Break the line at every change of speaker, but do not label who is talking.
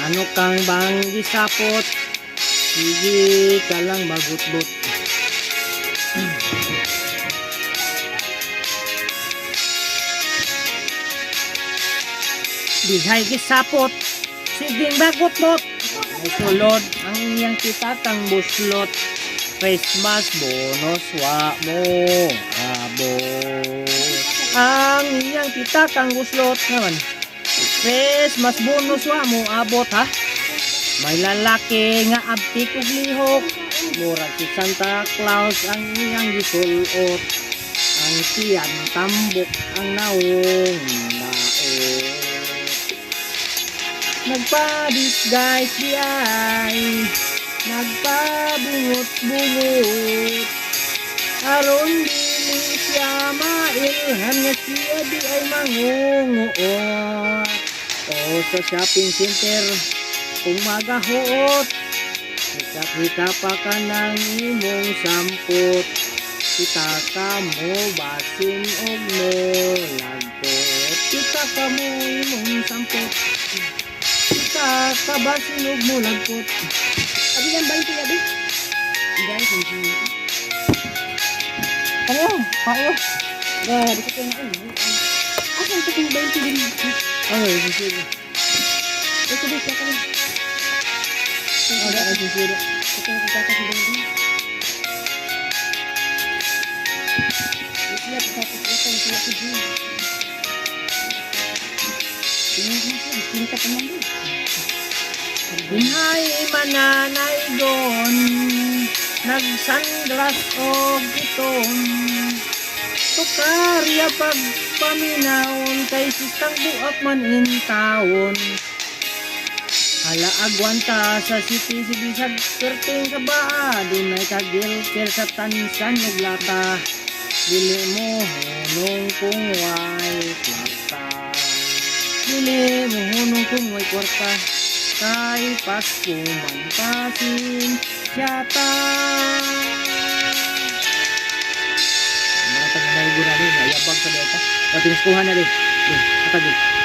Ano kang bang gisapot? Sige ka lang magutbot. Dihay gisapot, siging bagutbot. Ay sulod ang iyang kitatang buslot. Christmas bonus wa mo abot. Ang iyang kitatang buslot naman. Christmas bonus wa mo abot ha. May lalaki nga abtik ug lihok. Murag si Santa Claus ang iyang gisulot. Ang tiyan tambok ang naong daot. Nagpa-disguise di ay nagpabungot-bungot. Aron dili siya mailhan nga siya di ay mangunguot. O sa shopping center kung magahuot, kita pa ka ng imong sampot. Kita ka mo basin og mo lagpot. Kita ka mo imong sampot. Kita ka basin og mo lagpot.
Abi yan ba yung tiyabi? Guys, hindi.
Payo, payo.
Grabe ko na ano. Asan ito kung ba yung tiyabi?
Ay, sisira.
Ito ba siya kami?
Ay, sisira.
Ito na kagkakasya ba yun? Ito na kagkakasya ba yun? Pinta pa man doon.
Binhay mananay doon, nagsandras o giton. Tukarya pagpaminawon, kay sistang buak man in taon. Hala agwanta sa city, sibisag perting sa baa, dunay kagilkir sa tansan ug lata. Dili mo hunong kung way plata. Dili mo hunong kung way kwarta. Kay Pasko man pasin siyata. Mga taga-naigo na rin, nayabag sa deta. Patiniskuhan na rin. Katagin.